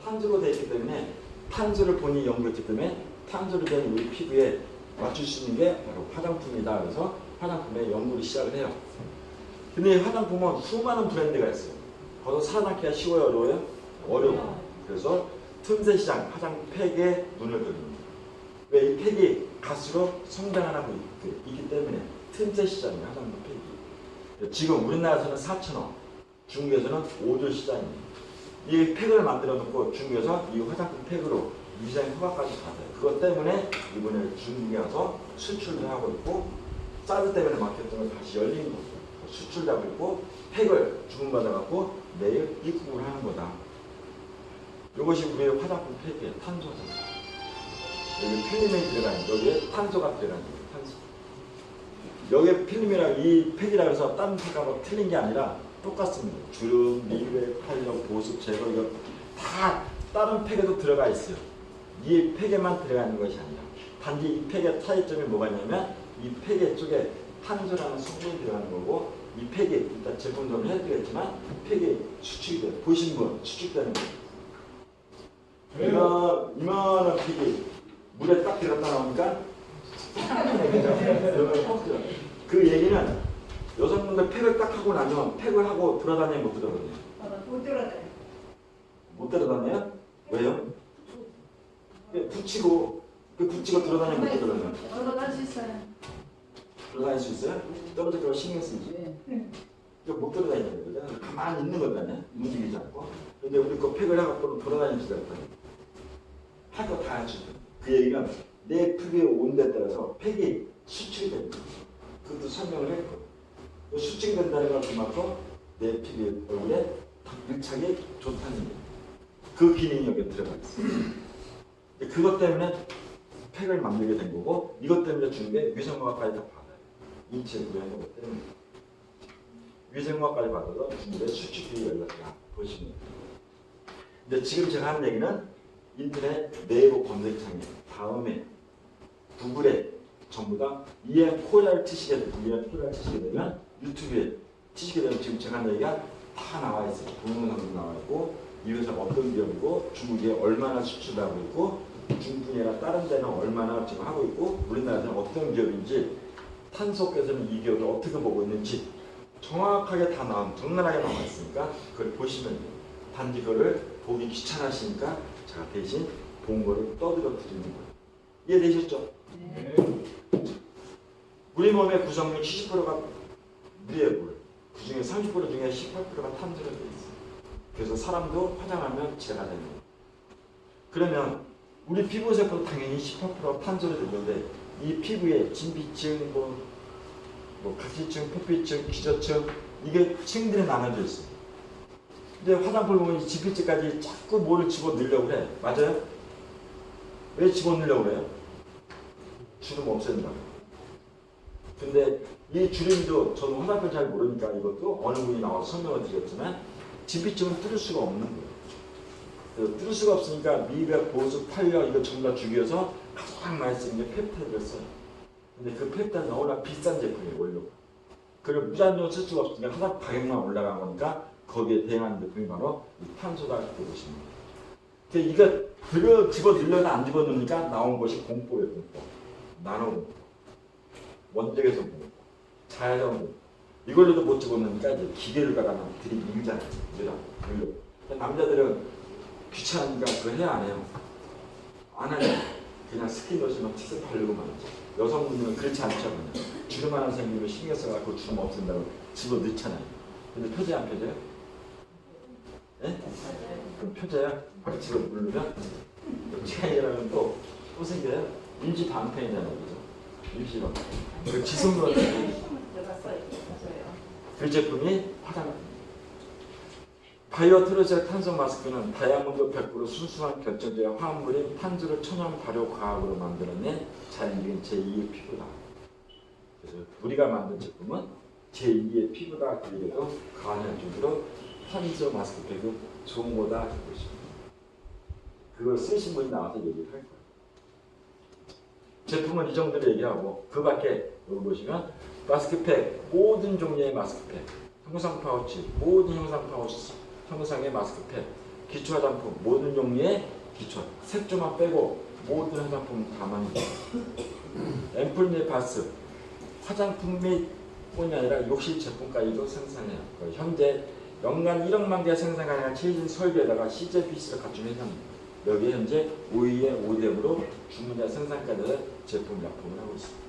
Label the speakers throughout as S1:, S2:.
S1: 탄소로 되어 있기 때문에 탄소를 본인이 연구했기 때문에 탄소로 된 우리 피부에 맞출 수 있는 게 바로 화장품이다. 그래서 화장품의 연구를 시작을 해요. 근데 이 화장품은 수많은 브랜드가 있어요. 거기서 살아남기가 쉬워요, 어려워요? 어려워. 그래서 틈새 시장 화장팩에 눈을 돌립니다. 왜 이 팩이 갈수록 성장하고 있기 때문에 틈새 시장이에요, 화장품 팩이. 지금 우리나라에서는 4,000원, 중국에서는 5조 시장입니다. 이 팩을 만들어 놓고 중국에서 이 화장품 팩으로 위생 허가까지 받아요. 그것 때문에 이번에 중국에 가서 수출을 하고 있고, 사드 때문에 막혔던 걸 다시 열린 거죠. 수출하고 있고, 팩을 주문받아갖고 내일 입국을 하는 거다. 이것이 우리의 화장품 팩이에요. 탄소죠. 여기 필름이 들어가는, 여기에 탄소가 들어가는 거예요. 탄소. 여기에 필름이랑 이 팩이라 해서 다른 팩하고 틀린 게 아니라 똑같습니다. 주름, 미백, 탄력, 보습, 제거, 이거 다 다른 팩에도 들어가 있어요. 이 팩에만 들어가는 것이 아니라 단지 이 팩의 차이점이 뭐가 있냐면 이 팩의 쪽에 탄소라는 성분이 들어가는 거고, 이 팩이 일단 제품도 해드리겠지만 팩이 수축이 돼요. 보신 분 수축되는 거예요. 이만한 팩이 물에 딱 들어갔다 나오니까 그 얘기는 여성분들 팩을 딱 하고 나면 팩을 하고 돌아다니면 못 돌아다녀요.
S2: 못 돌아다녀요.
S1: 못 돌아다녀요? 왜요? 붙이고 돌아다니면 못 돌아다녀요.
S2: 돌아갈 수 있어요.
S1: 돌아다닐 수 있어요? 떨어져서 신경 쓰이지. 이거 못 돌아다니는 거죠. 가만히 있는 거잖아요. 움직이지 않고. 근데 우리 거 팩을 해갖고 돌아다니지 않거든요. 할 거 다 해주죠. 그 얘기는 내 피부의 온도에 따라서 팩이 수축이 됩니다. 그것도 설명을 했고, 수축이 된다는 건 그만큼 내 피부 얼굴에 밀착이 좋다는 얘기예요. 그 기능이 여기 들어가 있어요. 그것 때문에 팩을 만들게 된 거고, 이것 때문에 주는 게 위생과까지 다 받아요. 인체 구현한 것 때문에 위생과까지 받아서 주는 게 수축이 열렸다 보시면 돼요. 근데 지금 제가 하는 얘기는 인터넷 네이버 검색창에 다음에 구글에 전부 다 EM 코리아를 치시게 되면 유튜브에 치시게 되면 지금 제가 하는 얘기가 다 나와 있어요. 동영상도 나와 있고, 이 회사가 어떤 기업이고, 중국에 얼마나 수출하고 있고, 중국이나 다른 데는 얼마나 지금 하고 있고, 우리나라에서는 어떤 기업인지, 탄소께서는 이 기업을 어떻게 보고 있는지 정확하게 다 적나라하게 나와 있으니까 그걸 보시면 돼요. 단지 그거를 보기 귀찮으시니까 제가 대신 본 거를 떠들어 드리는 거예요. 이해되셨죠?
S2: 네.
S1: 우리 몸의 구성물 70%가 물이에요, 물. 그 중에 30% 중에 18%가 탄소로 되어 있어요. 그래서 사람도 화장하면 재가 되는 거예요. 그러면 우리 피부 세포도 당연히 18% 탄소로 되는데, 이 피부에 진피층, 각질층, 표피층, 기저층, 이게 층들이 나눠져 있어요. 근데 화장품을 보면 이 진피층까지 자꾸 뭐를 집어넣으려고 그래. 맞아요? 왜 집어넣으려고 그래요? 주름 없앤다고. 근데 이 주름도 저는 화장품 잘 모르니까 이것도 어느 분이 나와서 설명을 드렸지만 진피층은 뚫을 수가 없는 거예요. 뚫을 수가 없으니까 미백, 보습, 탄력 이거 전부 다 주기 위해서 가장 많이 쓰는 게 펩타이드를 써요. 근데 그 펩타이드는 워낙 비싼 제품이에요, 원료가. 그걸 무한정으로 쓸 수가 없으니까 화장 가격만 올라간 거니까 거기에 대응하는 제품이 바로 이 탄소다 이렇게 보시면 돼요. 이거 집어 넣으려나 안 집어 넣으니까 나온 것이 공법이에요, 공법. 나노 원적에서 공법, 자연적 공법. 이걸로도 못 집어 넣으니까 이제 기계를 갖다가 들이밀잖아요. 남자들은 귀찮으니까 그거 해야 안 해요. 안 하냐? 그냥 스킨로션만 틱스 바르고 말이죠. 여성분들은 그렇지 않죠. 그냥 주름 하나 생기면 신경 써갖고 주름 없앤다고 집어 넣잖아요. 근데 표제 안 표제요? 예? 그럼 표제야? 집어 누르면 체이라는 또 생겨요. 임시 방편이잖아요, 그죠? 임시 방편. 그 지성도 그 제품이 화장품. 바이오 트로셀 탄소 마스크는 다이아몬드 100% 순수한 결정제와 화합물인 탄소를 천연 발효 과학으로 만들어낸 자연적인 제2의 피부다. 그래서 우리가 만든 제품은 제2의 피부다. 그리고 가능할 정도로 탄소 마스크팩은 좋은 거다. 그걸 쓰신 분이 나와서 얘기를 할 거예요. 제품은 이 정도로 얘기하고 그 밖에 여기 보시면 마스크팩, 모든 종류의 마스크팩, 형상 파우치, 모든 형상 파우치, 형상의 마스크팩, 기초 화장품 모든 종류의 기초 색조만 빼고 모든 화장품 다 만든다. 앰플 및 바스 화장품 및 뿐이 아니라 욕실 제품까지도 생산해요. 현재 연간 1억만 개 생산 가능한 최신 설비에다가 CJPC를 갖춘 회사입니다. 여기 현재 5위의 5렙으로 주문자 생산까지 제품 납품을 하고 있습니다.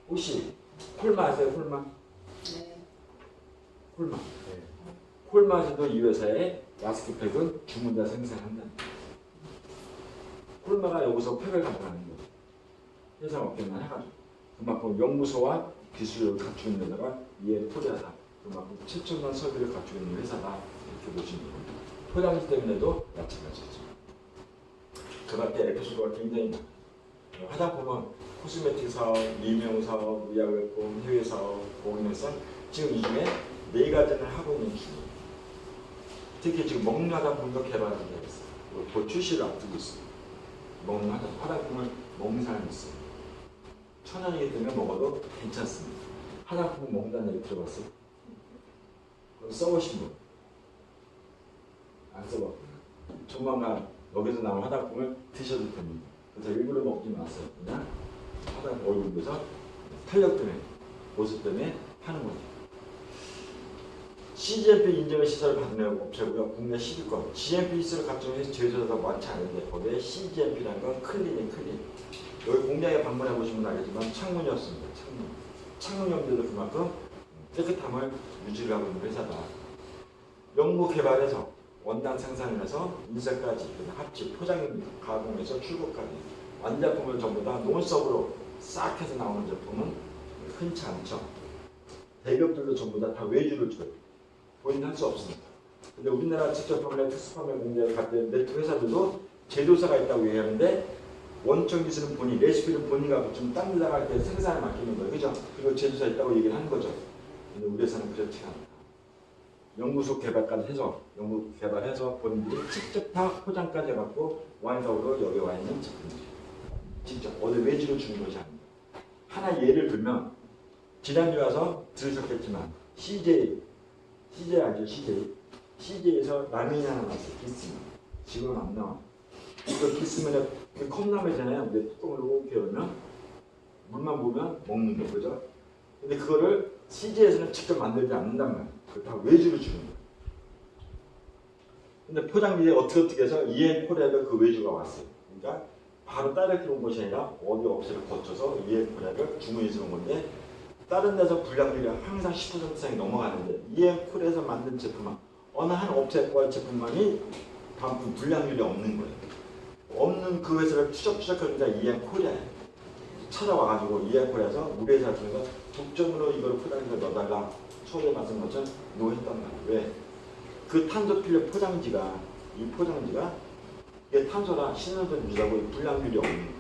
S1: 혹시 콜마 아세요? 콜마?
S2: 네.
S1: 콜마. 콜마에서도 이 회사의 마스크팩은 주문자 생산한다. 콜마가 여기서 팩을 가져가는 거죠. 회사 업계만 해가지고 그만큼 연구소와 기술을 갖추고 있는 데다가 이에 포장사 그만큼 최첨단 설비를 갖추고 있는 회사다 이렇게 보시면 됩니다. 포장지 때문에도 마찬가지죠. 그 밖에 에피소드가 굉장히 많아요. 화장품은 코스메틱 사업, 미용 사업, 의약품, 해외 사업, 공인회사 지금 이 중에 4가지를 하고 있는 중이에요. 특히 지금 먹는 화장품도 개발하고 있어요. 곧 출시를 앞두고 있어요. 먹는 화장품을 먹는 사람이 있어요. 천연이기 때문에 먹어도 괜찮습니다. 화장품 먹는다는 얘기 들어봤어요? 그럼 써보신 분? 안 써봤구나. 조만간 여기서 나온 화장품을 드셔도 됩니다. 그래서 일부러 먹지 마세요. 그냥 화장품 얼굴에서 탄력 때문에, 모습 때문에 하는 거죠. CGMP 인증을 시설을 받는 업체고요. 국내 10위권. GMP 시설을 갖춘 제조사도 많지 않은데 거기에 CGMP라는 건 클린이 클린. 여기 공장에 방문해 보시면 알겠지만 창문이었습니다. 창문 연비도 그만큼 깨끗함을 유지를 하고 있는 회사다. 연구 개발에서 원단 생산을 해서 인쇄까지 합치, 포장, 가공해서 출고까지 완제품을 전부 다 논석으로 싹 해서 나오는 제품은 흔치 않죠. 대기업들도 전부 다 외주를 줘요. 본인 할 수 없습니다. 근데 우리나라 직접 판매, 특수판매 공장을 갖는 네트 회사들도 제조사가 있다고 얘기하는데 원천 기술은 본인, 레시피는 본인 갖고 좀 딴 데 나갈 때 생산을 맡기는 거예요. 그죠? 그리고 제조사 있다고 얘기를 하는 거죠. 근데 우리 회사는 그렇지 않다. 연구소 개발까지 해서, 연구 개발해서 본인들이 직접 다 포장까지 해갖고 완성으로 여기 와 있는 제품이죠. 직접 어디 외주를 주는 것이 아닙니다. 하나 예를 들면 지난주에 와서 들으셨겠지만 CJ 알죠? CJ에서 라면이 하나 나왔어요. 기스면. 지금은 안 나와. 그 기스면에 그 컵라면이잖아요. 근데 뚜껑을 이렇게 열면 물만 보면 먹는 거 그죠? 근데 그거를 CJ에서는 직접 만들지 않는단 말이에요. 그걸 다 외주로 주는 거예요. 근데 포장기에 어떻게 해서 EM코리아도 그 외주가 왔어요. 그러니까 바로 다이렉트 온 것이 아니라 어디 업체를 거쳐서 EM코리아를 주문해서 온 건데 다른 데서 불량률이 항상 10% 이상이 넘어가는데 EM코리아에서 만든 제품은 어느 한 업체과 제품만이 반품 불량률이 없는 거예요. 없는 그 회사를 추적하는 게 EM코리아예요. 찾아와가지고 EM코리아에서 우리 회사 중에서 독점으로 이걸 포장지에 넣어달라 처음에 말씀한 것처럼 노했단 말이에요. 왜? 그 탄소 필름 포장지가 이 포장지가 이게 탄소나 신호등 유지하고 불량률이 없는 거예요.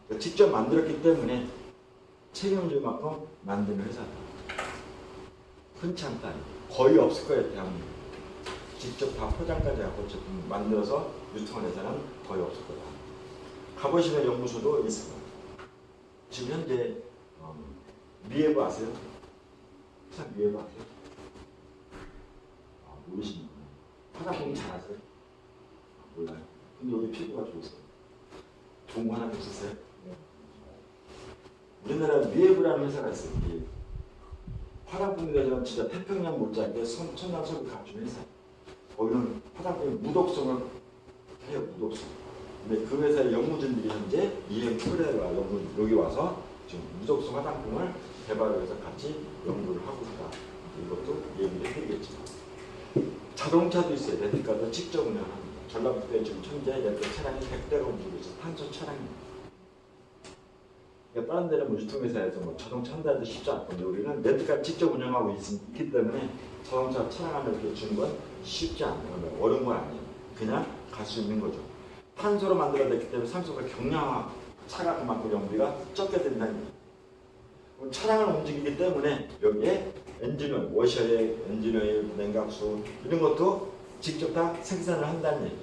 S1: 그러니까 직접 만들었기 때문에 책임질 만큼 만드는 회사다. 흔치 않다. 거의 없을 거예요, 대한민국. 직접 다 포장까지 하고 제품 만들어서 유통하는 회사는 거의 없을 거다. 가보시면 연구소도 있을 거예요. 지금 현재 미에브 아세요? 회사 미에브 아세요? 모르시는구나. 화장품 잘 아세요? 몰라요. 근데 여기 피부가 좋으세요. 좋은 거 하나 보셨어요? 우리나라 미에브라는 회사가 있어요. 미에브. 화장품에 대해서는 진짜 태평양 못지않게 첨단 설비 갖춘 회사. 거기는 화장품의 무독성을 해요. 무독성. 근데 그 회사의 연구진들이 현재 EM코리아가 여기 와서 지금 무독성 화장품을 개발해서 같이 연구를 하고 있다. 이것도 얘기를 해드리겠지만 자동차도 있어요. 렌트카도 직접 운영합니다. 전라북도에 지금 현재 렌트 차량이 100대가 움직이고 있어요. 탄소 차량입니다. 그러니까 다른 데는 뭐 유통회사에서 뭐 자동차 한다는데 쉽지 않거든요. 우리는 렌트카 직접 운영하고 있기 때문에 자동차 차량을 이렇게 주는 건 쉽지 않아요. 어려운 건 아니에요. 그냥 갈 수 있는 거죠. 탄소로 만들어냈기 때문에 산소가 경량화, 차가 그만큼 연비가 적게 된다는 거예요. 차량을 움직이기 때문에 여기에 엔진오일, 워셔액, 엔진오일, 냉각수 이런 것도 직접 다 생산을 한다는 얘기예요.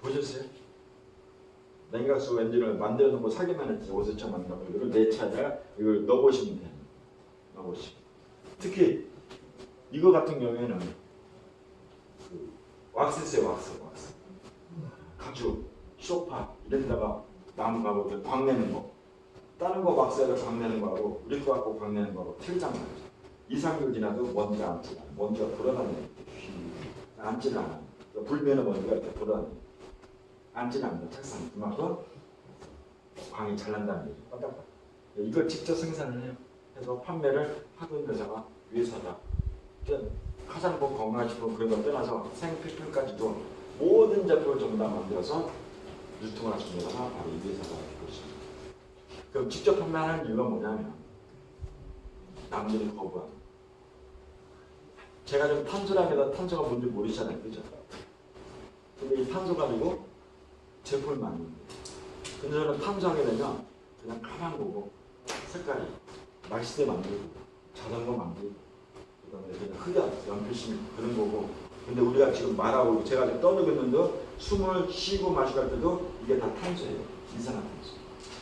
S1: 보셨어요? 냉각수 엔진을 만들어 놓고 사기만 했지 어디서 만든다고 이걸 내 차에다가 이걸 넣어보시면 돼요. 넣어보시면. 특히 이거 같은 경우에는 왁스 있어요. 왁스. 가죽, 소파 이런 데다가 나무 가고 광내는 거. 다른 거 왁스에다 광내는 거하고 우리 거 갖고 광내는 거하고 틀리단 말이죠. 2~3개월 지나도 먼지가 안 튀어요. 먼지가 돌아다녀요. 앉지는 않아요. 불면은 먼지가 이렇게 돌아다녀요. 앉지는 않는다. 책상에. 그만큼 광이 잘 난다는 얘기죠. 깜깜. 이걸 직접 생산을 해요. 그래서 판매를 하고 있는 회사가 위에서다. 화장품 건강식품 그런 거 떠나서 생필품까지도 모든 제품을 전부 다 만들어서 유통을 할 수 있는 회사가 바로 이 회사가 되고 있습니다. 그럼 직접 판매하는 이유가 뭐냐면 남들이 거부하는. 제가 좀 탄소라기다 탄소가 뭔지 모르시잖아요. 그죠? 근데 이 탄소 가지고 제품을 만드는 거예요. 근데 저는 탄소하게 되면 그냥 가만 보고 색깔이 날씨대 만들고 자전거 만들고 그다음에 그냥 흑연, 연필심 그런 거고. 근데 우리가 지금 말하고 제가 지금 떠들고 있는데 숨을 쉬고 마시고 할 때도 이게 다 탄소예요. 이산화탄소.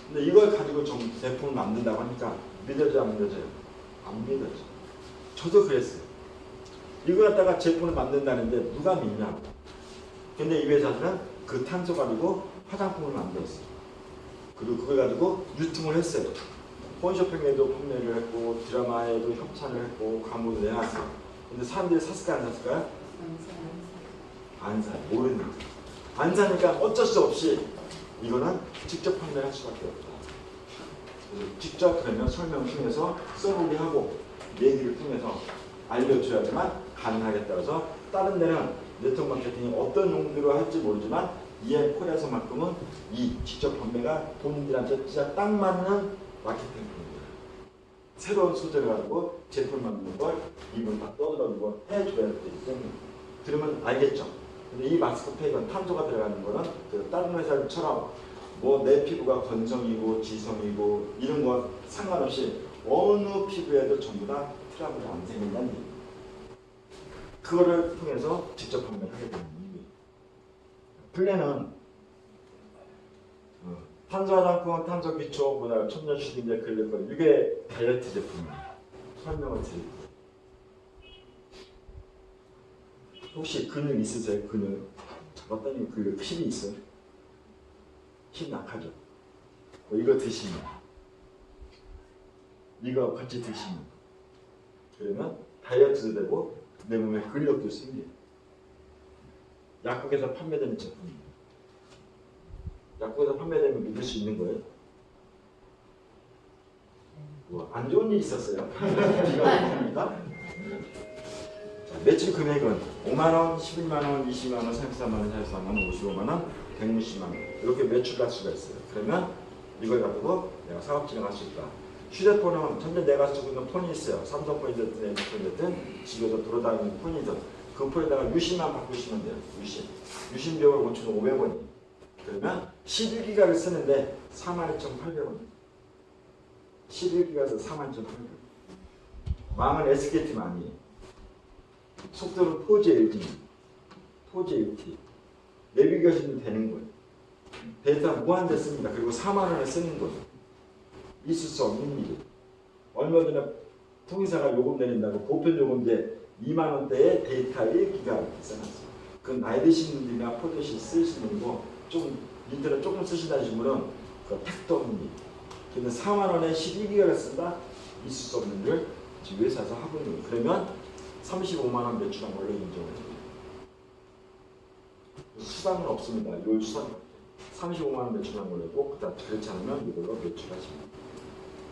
S1: 근데 이걸 가지고 좀 제품을 만든다고 하니까 믿어져요, 안 믿어져요? 안 믿어져. 저도 그랬어요. 이거 갖다가 제품을 만든다는데 누가 믿냐고. 근데 이 회사는 그 탄소 가지고 화장품을 만들었어요. 그리고 그걸 가지고 유통을 했어요. 홈쇼핑에도 판매를 했고 드라마에도 협찬을 했고 광고도 내놨어요. 근데 사람들이 샀을까 안 샀을까요? 안 사요. 모르는 거예요. 안 사니까 어쩔 수 없이 이거는 직접 판매할 수밖에 없다. 그래서 직접 그러면 설명을 통해서 써보게 하고 얘기를 통해서 알려줘야지만 가능하겠다. 그래서 다른 데는 네트워크 마케팅이 어떤 용도로 할지 모르지만 EM콜에서만큼은 이 직접 판매가 본인들한테 진짜 딱 맞는 마케팅 프로입니다. 새로운 소재를 가지고 제품 만드는 걸 입을 다 떠들어주고 해줘야 되기 때문에. 그러면 알겠죠? 근데 이 마스크팩은 탄소가 들어가는 거는 그 다른 회사처럼 뭐 내 피부가 건성이고 지성이고 이런 거 상관없이 어느 피부에도 전부 다 트러블이 안 생긴다는 얘기예요. 그거를 통해서 직접 판매를 하게 되는 이유예요. 플랜은 탄소 화장품, 탄소 기초, 그다음 천연 수분제 글리코린 이게 다이어트 제품이에요. 설명을 드릴게요. 혹시 근육 있으세요? 근육 잡았더니 그 힘이 있어요? 힘 약하죠? 이거 드시면 이거 같이 드시면 그러면 다이어트도 되고 내 몸에 근력도 생겨요. 약국에서 판매되는 제품입니다. 약국에서 판매되면 믿을 수 있는 거예요? 뭐 안 좋은 일 있었어요? 비가 옵니까? 매출 금액은 5만원, 11만원, 20만원, 33만원, 44만원, 55만원, 160만원 이렇게 매출할 수가 있어요. 그러면 이걸 가지고 내가 사업 진행할 수 있다. 휴대폰은 현재 내가 쓰고 있는 폰이 있어요. 삼성폰이든 LG폰이든 집에서 돌아다니는 폰이든 그 폰에다가 유심만 바꾸시면 돼요. 유심 비용을 고치면 500원이에요. 그러면 11기가를 쓰는데 42,800원. 11기가에서 42,800원. 망은 SKT 아니에요. 속도는 4G LG. 4G LT. 내비게이션도 되는 거예요. 데이터 무한대 씁니다. 그리고 4만원을 쓰는 거예요. 있을 수 없는 일이에요. 얼마 전에 통일사가 요금 내린다고 보편 요금제 2만원대에 데이터 1기가 써놨어요. 그건 나이 드신 분들이나 포드시 쓰시는 분이고 좀 인터넷 조금 쓰신다는 분은 그 택도 없는 일. 근데 4만원에 12기가를 쓴다? 있을 수 없는 일을 지금 회사에서 하고 있는 거예요. 그러면 35만원 매출한 걸로 인정을 해요. 수당은 없습니다. 요 수당 35만원 매출한 걸로 했고 그다음 그렇지 않으면 이걸로 매출하십니다.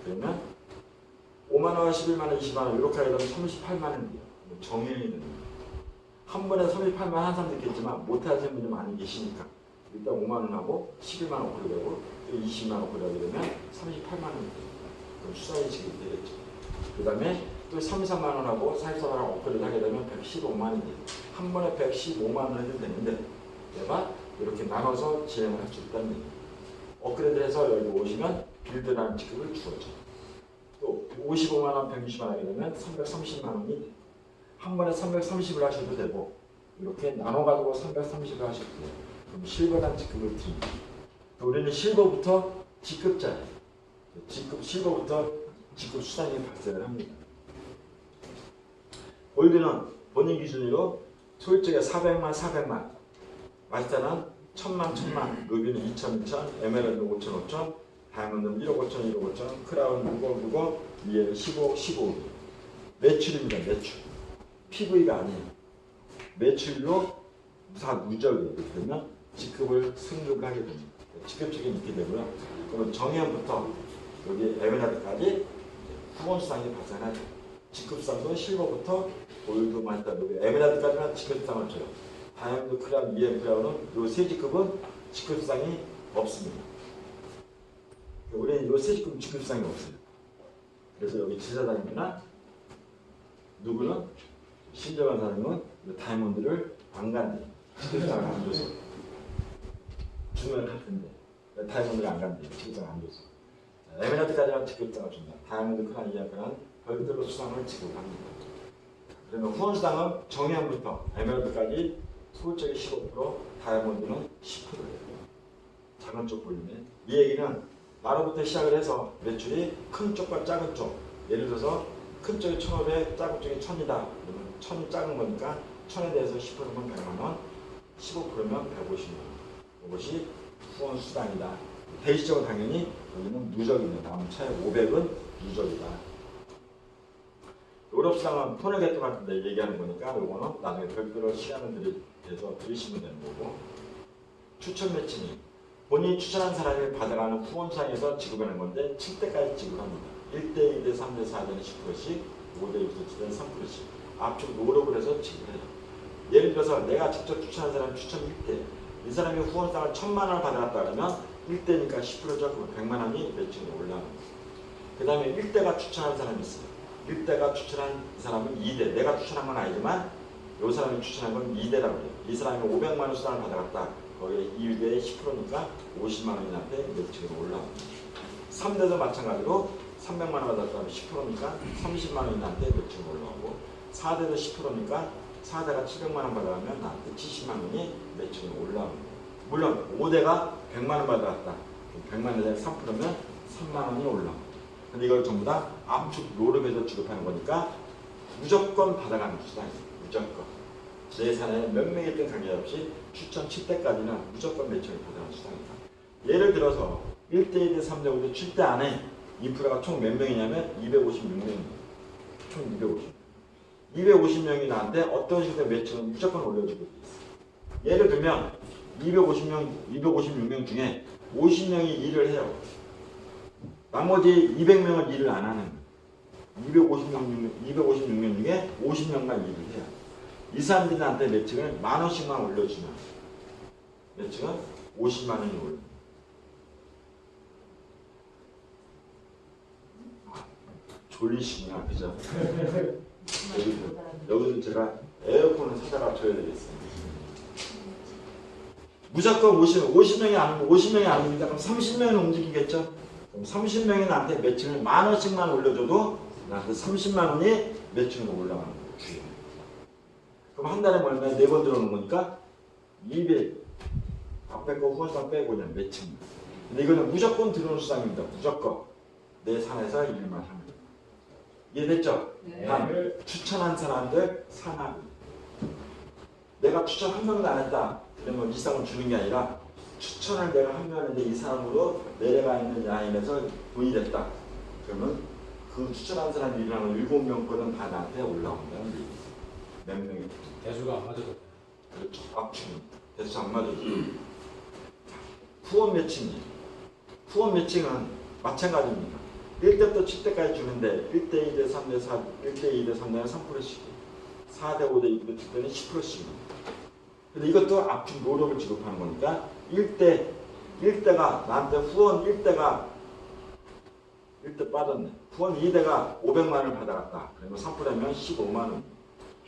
S1: 그러면 5만원, 11만원, 20만원 이렇게 하게 되면 38만원이에요. 정해야 됩니다. 한 번에 38만원 한 사람도 있겠지만 못하시는 분이 많이 계시니까 일단 5만원하고 11만원 오르되고 또 20만원 오르게 되면 38만원이 돼요. 그럼 수당이 지급되겠죠. 그 다음에 또 33만원하고 44만원 업그레이드 하게 되면 115만원이 돼요. 한 번에 115만원 해도 되는데 내가 이렇게 나눠서 진행을 할 수 있다는 얘기예요. 업그레이드 해서 여기 오시면 빌드라는 직급을 주어져요. 또 55만원, 160만원 하게 되면 330만원이 돼요. 한 번에 330을 하셔도 되고 이렇게 나눠가지고 330을 하셔도 돼요. 그럼 실버라는 직급을 드립니다. 우리는 실버부터 직급자예요. 실버부터 직급 수당이 발생을 합니다. 골드는 본인 기준으로 소유주가 400만, 마스터는 1000만, 루비는 2000, 에메랄드 5천, 다이아몬드는 1억 5천, 크라운 6억, 이에는 15억. 매출입니다. 매출. PV가 아니에요. 매출로 무적이에요. 그러면 직급을 승급을 하게 됩니다. 직급적인 있게 되고요. 그러면 정년부터 여기 에메랄드까지 후원수당이 발생하죠. 직급상도 실버부터 골드, 마스터, 루비, 에메랄드까지만 직급상을 줘요. 다이아몬드, 크라운, 크라운은 이 세 직급은 직급상이 없습니다. 우리는 이 세 직급은 직급상이 없어요. 그래서 여기 지사장님이나 누구는 신정한 사람은 다이아몬드를 안 간대. 직급상을 안 줘서. 주면 할 텐데. 다이아몬드를 안 간대. 직급상을 안 줘서. 에메랄드까지만 직급상을 준다. 다이아몬드, 크라운, 크라운 별도로 수당을 지급합니다. 그러면 후원수당은 정년부터 에메랄드까지 소유적이 15%, 다이아몬드는 10%예요. 작은 쪽 볼륨에. 이 얘기는 나로부터 시작을 해서 매출이 큰 쪽과 작은 쪽. 예를 들어서 큰 쪽이 1,500, 작은 쪽이 1,000이다. 그러면 1,000이 작은 거니까 1,000에 대해서 10%면 100만 원, 15%면 150만 원. 이것이 후원수당이다. 대시적으로 당연히 여기는 누적입니다. 다음 차에 500은 누적이다. 의료수당은 토널 개통 같은데 얘기하는 거니까 이거는 나중에 별도로 시간을 들여서 들으시면 되는 거고, 추천 매칭이 본인이 추천한 사람이 받아가는 후원상에서 지급하는 건데 7대까지 지급합니다. 1대, 2대, 3대, 4대는 10%씩, 5대, 6대, 7대는 3%씩 압축 노력을 해서 지급해요. 예를 들어서 내가 직접 추천한 사람이 추천 1대, 이 사람이 후원상을 1,000만 원을 받아갔다 그러면 1대니까 10%죠. 그럼 100만 원이 매칭이 올라가는 거예요. 그 다음에 1대가 추천한 사람이 있어요. 1대가 추천한 이 사람은 2대. 내가 추천한 건 아니지만 이 사람이 추천한 건 2대라고 해요. 이 사람이 500만 원 수당을 받아갔다. 거기에 2대의 10%니까 50만 원이 나한테 매칭으로 올라옵니다. 3대도 마찬가지로 300만 원 받았다면 10%니까 30만 원이 나한테 매칭으로 올라오고, 4대도 10%니까 4대가 700만 원 받아가면 나한테 70만 원이 매칭으로 올라옵니다. 물론 5대가 100만 원 받아갔다. 100만 원에 3%면 3만 원이 올라옵니다. 근데 이걸 전부 다 압축 노름에서 지급하는 거니까 무조건 받아가는 수당이에요. 무조건. 내 사내에 몇 명이 있든 관계없이 추천 7대까지는 무조건 매칭을 받아가는 수당이다. 예를 들어서 1대, 2대, 3대, 5대, 7대 안에 인프라가 총 몇 명이냐면 256명입니다. 총 250명이 나한테 어떤 식으로 매칭을 무조건 올려주고 있어요. 예를 들면 256명 중에 50명이 일을 해요. 나머지 200명은 일을 안 하는 거예요. 256명 중에 50명만 일을 해요. 이 사람들이 나한테 매칭을 10,000원씩만 올려주면 매칭은 50만 원이 올라요. 졸리시구나, 그죠? 여기서 제가 에어컨을 사다가 줘야 되겠어요. 무조건 50명이 안 됩니다. 그럼 30명은 움직이겠죠? 그럼 30명이 나한테 매칭을 10,000원씩만 올려줘도 나한테 30만 원이 매칭으로 올라가는 거예요. 그럼 한 달에 얼마에 4번 들어오는 거니까 200. 앞에 거 후원수당 빼고 그냥 매칭. 근데 이거는 무조건 들어오는 수당입니다. 무조건. 내 산에서 일만 합니다. 이해됐죠?
S2: 네.
S1: 다음, 추천한 사람들 산업. 내가 추천 한 명도 안 했다. 그러면 이상을 주는 게 아니라 추천을 내가 한 명 했는데 이 사람으로 내려가 있는 라인에서 돈이 됐다. 그러면 그 추천한 사람이 일어나면 7명 거는 다 나한테 올라온다는 얘기. 몇 명이?
S3: 대수가 안 맞아도
S1: 그렇죠. 압축이. 대수 안 맞아도. 후원 매칭이. 후원 매칭은 마찬가지입니다. 1대부터 7대까지 주는데 1대, 2대, 3대, 4, 1대, 2대, 3대는 3%씩. 4대, 5대, 6대, 7대는 10%씩. 근데 이것도 압축 노력을 지급하는 거니까 1대가 나한테 후원 1대가 1대 빠졌네. 후원 2대가 500만 원을 받아갔다. 그러면 3%면 15만 원.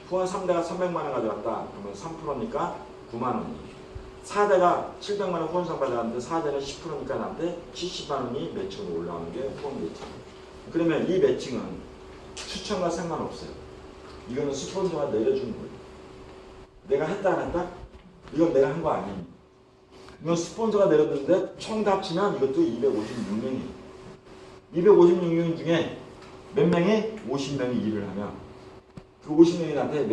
S1: 후원 3대가 300만 원 가져갔다. 그러면 3%니까 9만 원. 4대가 700만 원 후원상 받아갔는데 4대는 10%니까 나한테 70만 원이 매칭으로 올라오는 게 후원 매칭. 그러면 이 매칭은 추천과 상관없어요. 이거는 스폰서가 내려주는 거예요. 내가 했다 안 했다? 이건 내가 한 거 아니에요. 이건 스폰서가 내렸는데 총 다 합치면 이것도 256명이에요. 256명 중에 몇 명이 50명이 일을 하면 그 50명이 나한테